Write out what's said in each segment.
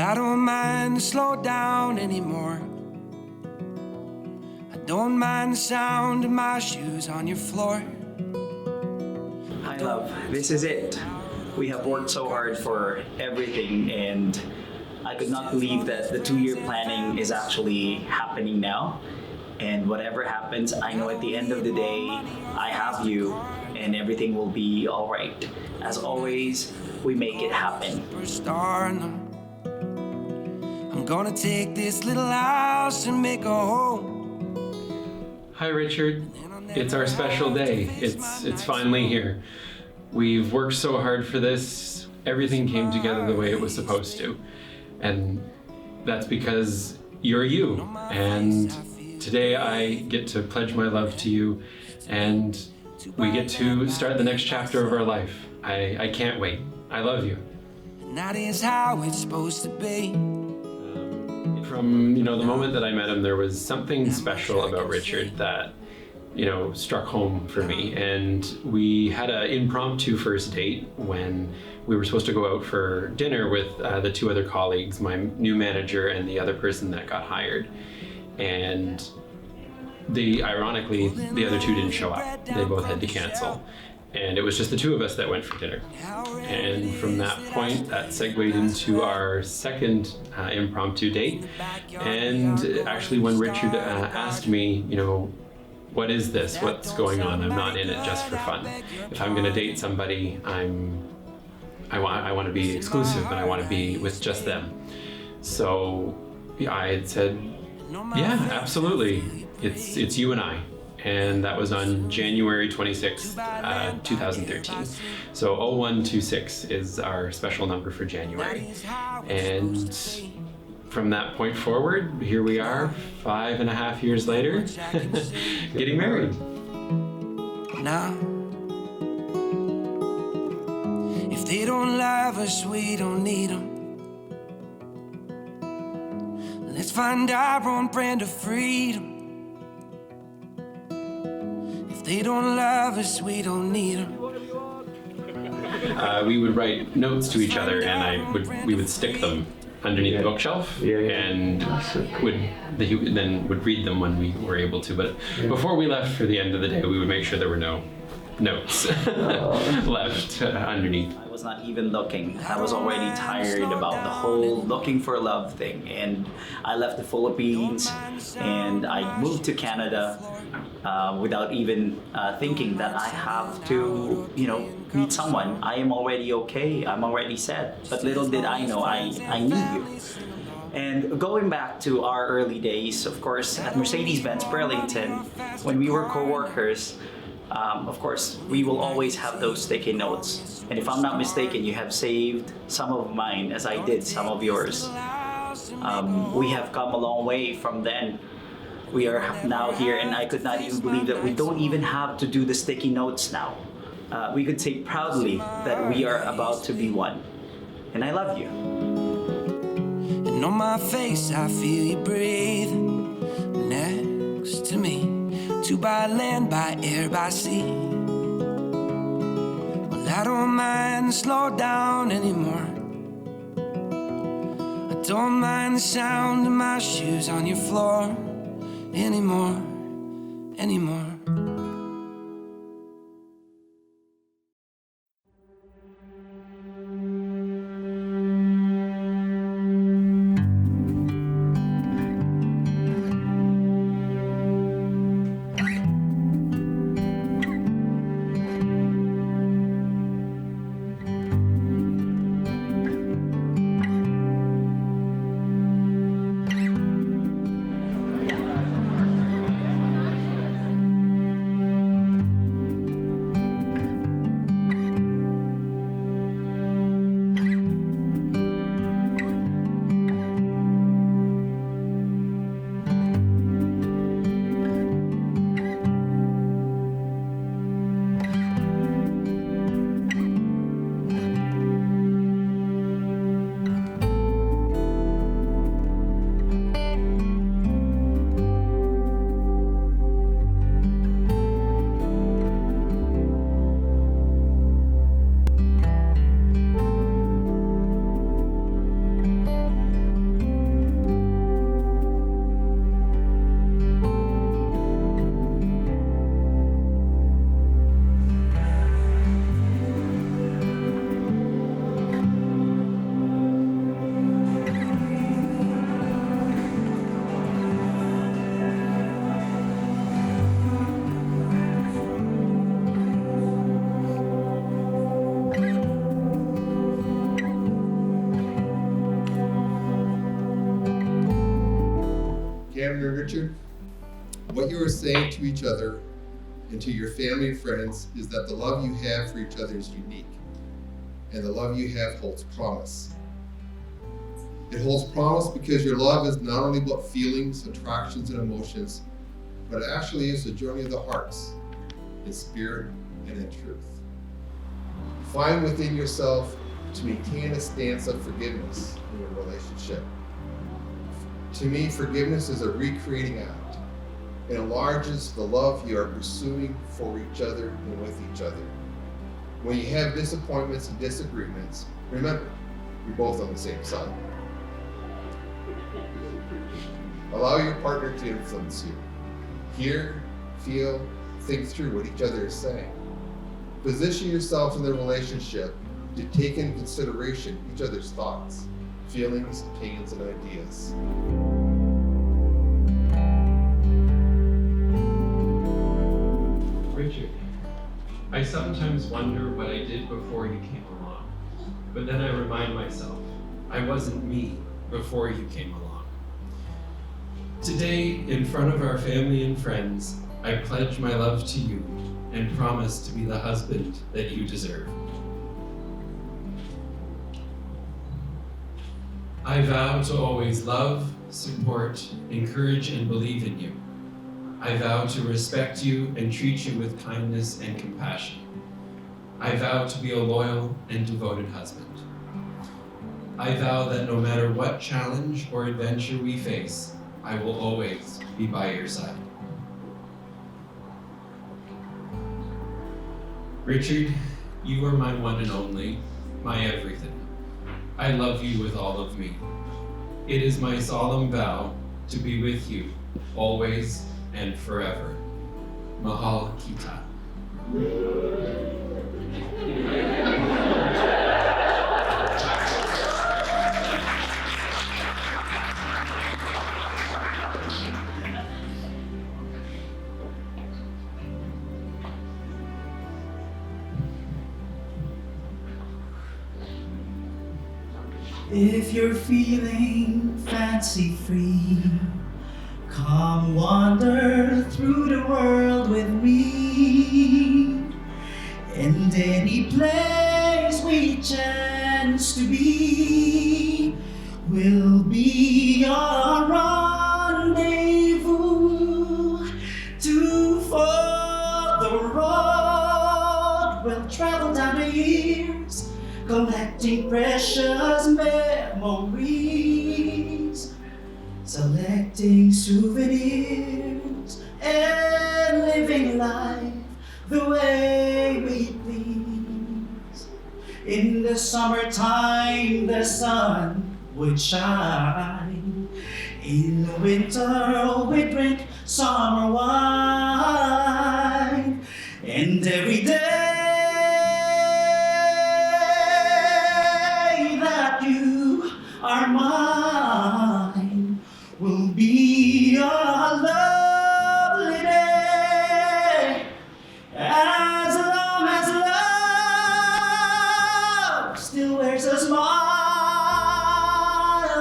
I don't mind to slow down anymore. I don't mind the sound of my shoes on your floor. Hi love, this is it. We have worked so hard for everything, and I could not believe that the 2-year planning is actually happening now. And whatever happens, I know at the end of the day, I have you and everything will be all right. As always, we make it happen. I'm gonna take this little house and make a home. Hi Richard, it's our special day. It's finally here. We've worked so hard for this. Everything came together the way it was supposed to. And that's because you're you. And today I get to pledge my love to you, and we get to start the next chapter of our life. I can't wait. I love you. And that is how it's supposed to be. From the moment that I met him, there was something special about Richard that struck home for me. And we had an impromptu first date when we were supposed to go out for dinner with the 2 other colleagues, my new manager and the other person that got hired. And ironically, the other 2 didn't show up. They both had to cancel. And it was just the 2 of us that went for dinner. And from that point, that segued into our second impromptu date. And actually, when Richard asked me, what is this? What's going on? I'm not in it just for fun. If I'm going to date somebody, I want to be exclusive, and I want to be with just them. So I had said, yeah, absolutely. It's you and I. And that was on January 26th, 2013. So 0126 is our special number for January. And from that point forward, here we are, 5.5 years later, getting married. Now, if they don't love us, we don't need them. Let's find our own brand of freedom. If they don't love us, we don't need them. We would write notes to each other, and we would stick them underneath the bookshelf, and he then would read them when we were able to. But before we left for the end of the day, we would make sure there were no notes left underneath. I was not even looking. I was already tired about the whole looking for love thing, and I left the Philippines and I moved to Canada without even thinking that I have to, meet someone. I am already okay. I'm already set. But little did I know I need you. And going back to our early days, of course, at Mercedes-Benz Burlington, when we were co-workers, of course, we will always have those sticky notes. And if I'm not mistaken, you have saved some of mine as I did some of yours. We have come a long way from then. We are now here, and I could not even believe that we don't even have to do the sticky notes now. We could say proudly that we are about to be one. And I love you. And on my face, I feel you breathing next to me. 2 by land, by air, by sea. Well, I don't mind to slow down anymore. I don't mind the sound of my shoes on your floor anymore. Karen and Richard, what you are saying to each other and to your family and friends is that the love you have for each other is unique, and the love you have holds promise. It holds promise because your love is not only about feelings, attractions, and emotions, but it actually is a journey of the hearts, in spirit and in truth. Find within yourself to maintain a stance of forgiveness in your relationship. To me, forgiveness is a recreating act. It enlarges the love you are pursuing for each other and with each other. When you have disappointments and disagreements, remember, you're both on the same side. Allow your partner to influence you. Hear, feel, think through what each other is saying. Position yourself in the relationship to take into consideration each other's thoughts, feelings, opinions, and ideas. Richard, I sometimes wonder what I did before you came along, but then I remind myself, I wasn't me before you came along. Today, in front of our family and friends, I pledge my love to you and promise to be the husband that you deserve. I vow to always love, support, encourage, and believe in you. I vow to respect you and treat you with kindness and compassion. I vow to be a loyal and devoted husband. I vow that no matter what challenge or adventure we face, I will always be by your side. Richard, you are my one and only, my everything. I love you with all of me. It is my solemn vow to be with you always and forever. Mahal Kita. If you're feeling fancy-free, come wander through the world with me. And any place we chance to be will be our rendezvous. To follow the road we'll travel down the years, collecting precious memories, selecting souvenirs, and living life the way we please. In the summertime, the sun would shine. In the winter, we drink summer wine. And every day you are mine will be a lovely day. As long as love still wears a smile,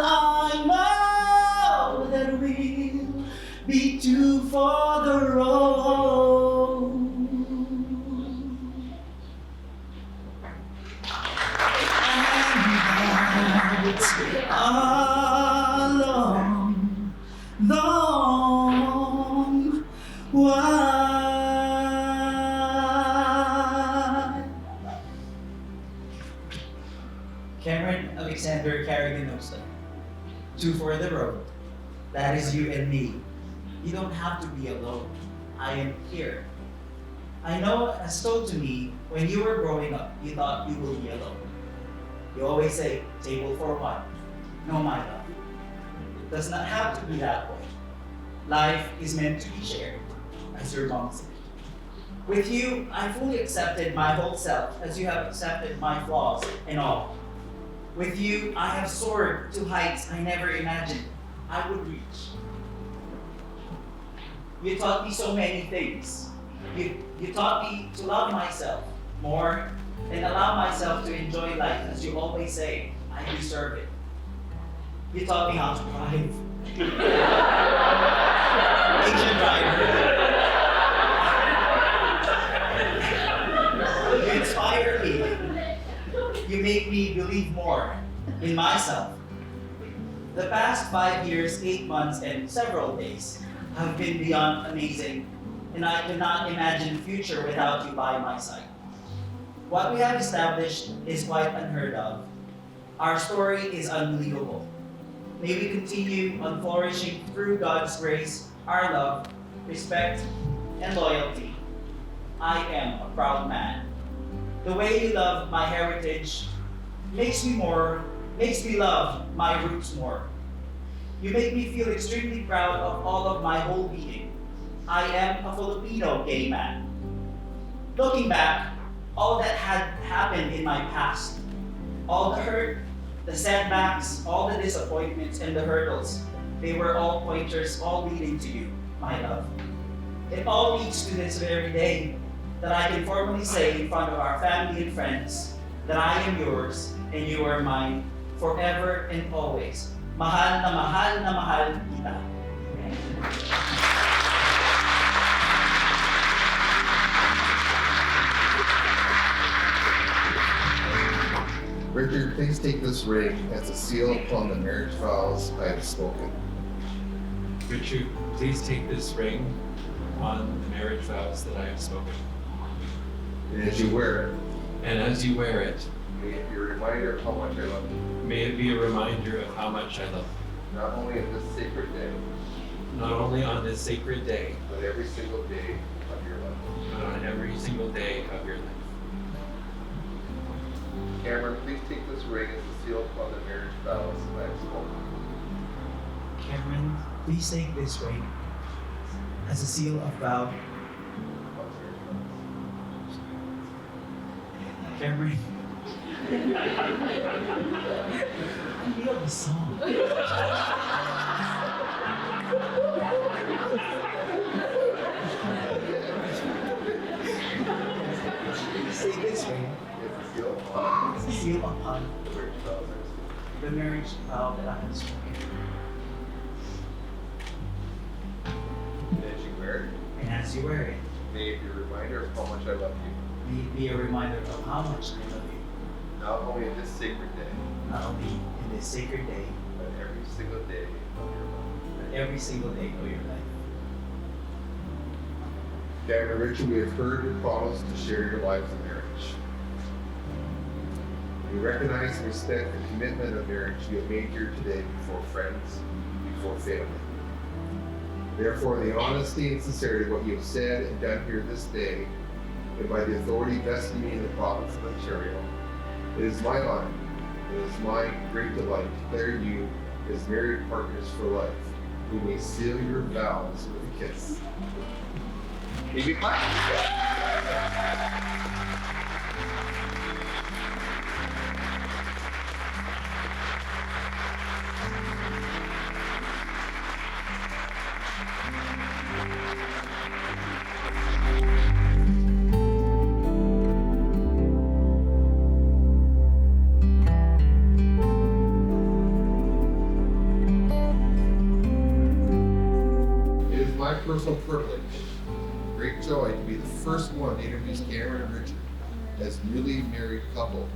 I know that we'll be two for the road. It's a long, long while. Cameron Alexander Carraginosa. Two for the road. That is you and me. You don't have to be alone. I am here. I know, as told to me, when you were growing up, you thought you will be alone. You always say, table for one. No, my love. It does not have to be that way. Life is meant to be shared, as your mom said. With you, I fully accepted my whole self, as you have accepted my flaws and all. With you, I have soared to heights I never imagined I would reach. You taught me so many things. You taught me to love myself more and allow myself to enjoy life, as you always say, I deserve it. You taught me how to thrive. Asian driver. You inspire me. You make me believe more in myself. The past 5 years, 8 months, and several days have been beyond amazing, and I cannot imagine the future without you by my side. What we have established is quite unheard of. Our story is unbelievable. May we continue on flourishing through God's grace, our love, respect, and loyalty. I am a proud man. The way you love my heritage makes me love my roots more. You make me feel extremely proud of all of my whole being. I am a Filipino gay man. Looking back, all that had happened in my past, all the hurt, the setbacks, all the disappointments and the hurdles, they were all pointers, all leading to you, my love. It all leads to this very day that I can formally say in front of our family and friends that I am yours and you are mine forever and always. Mahal na mahal na mahal kita. Richard, please take this ring as a seal upon the marriage vows I have spoken. Richard, please take this ring on the marriage vows that I have spoken. And as you wear it, And as you wear it, may it be a reminder of how much I love you, may it be a reminder of how much I love not only in this sacred day, you, not only on this sacred day, but every single day of your life. but on every single day of your life. Cameron, please take this ring as a seal upon the marriage vows I have spoken. Cameron, please take this ring as a seal of vow. Cameron. I feel the song. Please take this ring As a seal upon as a seal upon the marriage vows I have spoken. the marriage vow that I have spoken. And as you wear it, And as you wear it, may it be a reminder of how much I love you, may it be a reminder of how much I love you, not only in this sacred day, not only in this sacred day, but every single day of your life. but every single day of your life. Cameron and Richard, we have heard your promise to share your lives in marriage. We recognize and respect the commitment of marriage you have made here today before friends, before family. Therefore, the honesty and sincerity of what you have said and done here this day, and by the authority vested in me in the province of Ontario, it is my honor, it is my great delight to declare you as married partners for life. We may seal your vows with a kiss. May we clap? It is my personal privilege, great joy to be the first one to introduce Cameron and Richard as newly married couple.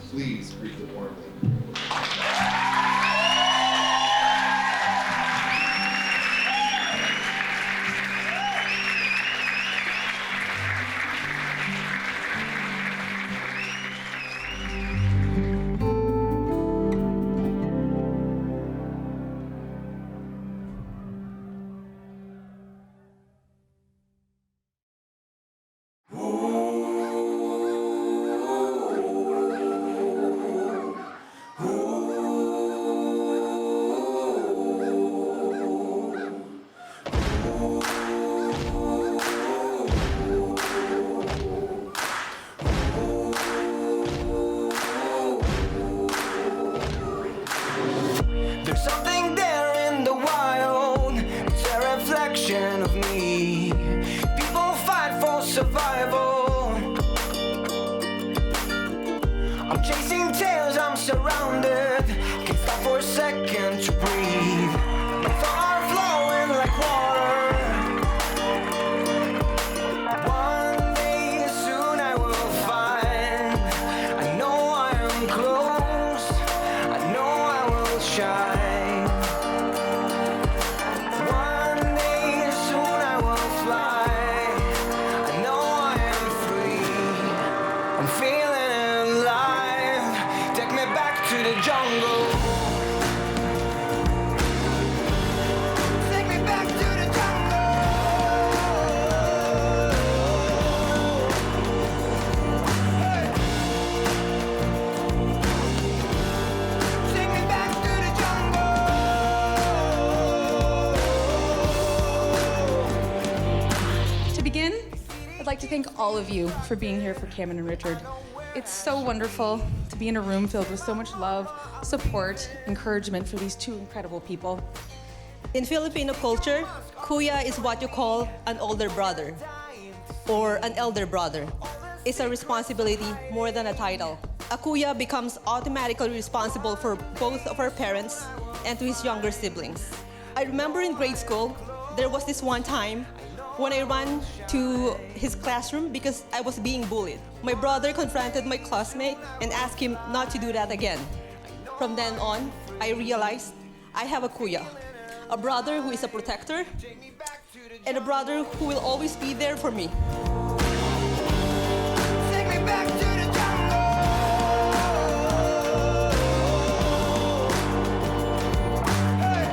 Please greet them warmly. There's something there in the wild, it's a reflection of me. People fight for survival. I'm chasing tails, I'm surrounded. Can't stop for a second to breathe. My thoughts are flowing like water. like to thank all of you for being here for Cameron and Richard. It's so wonderful to be in a room filled with so much love, support, encouragement for these two incredible people. In Filipino culture, kuya is what you call an older brother or an elder brother. It's a responsibility more than a title. A kuya becomes automatically responsible for both of our parents and to his younger siblings. I remember in grade school, there was this one time when I ran to his classroom because I was being bullied. My brother confronted my classmate and asked him not to do that again. From then on, I realized I have a kuya, a brother who is a protector, and a brother who will always be there for me. Take me back to the jungle. Hey.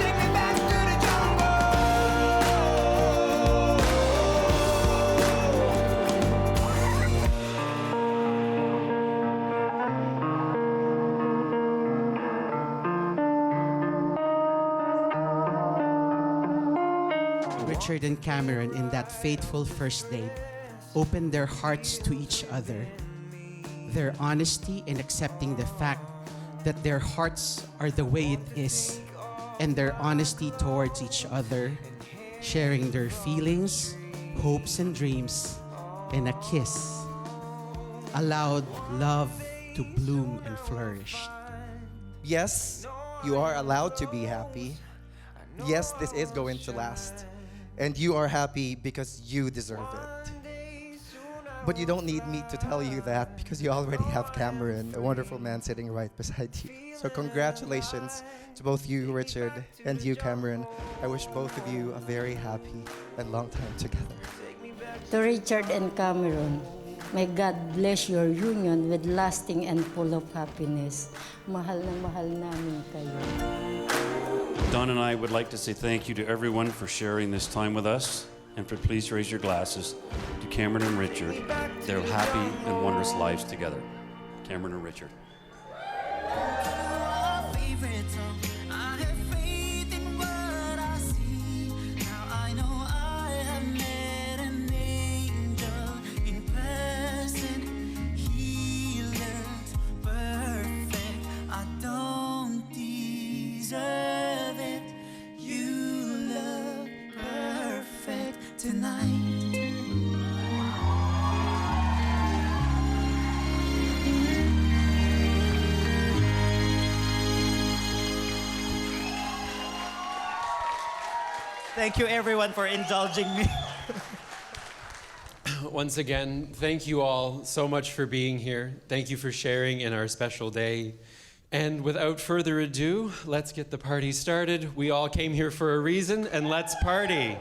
Take me back to the jungle. Richard and Cameron, in that fateful first date, opened their hearts to each other. Their honesty in accepting the fact that their hearts are the way it is, and their honesty towards each other, sharing their feelings, hopes, and dreams, and a kiss, allowed love to bloom and flourish. Yes, you are allowed to be happy. Yes, this is going to last. And you are happy because you deserve it. But you don't need me to tell you that because you already have Cameron, a wonderful man sitting right beside you. So congratulations to both you, Richard, and you, Cameron. I wish both of you a very happy and long time together. To Richard and Cameron, may God bless your union with lasting and full of happiness. Mahal na mahal namin kayo. Don and I would like to say thank you to everyone for sharing this time with us, and for please raise your glasses to Cameron and Richard, their happy and wondrous lives together. Cameron and Richard. Thank you everyone for indulging me. Once again, thank you all so much for being here. Thank you for sharing in our special day. And without further ado, let's get the party started. We all came here for a reason, and let's party.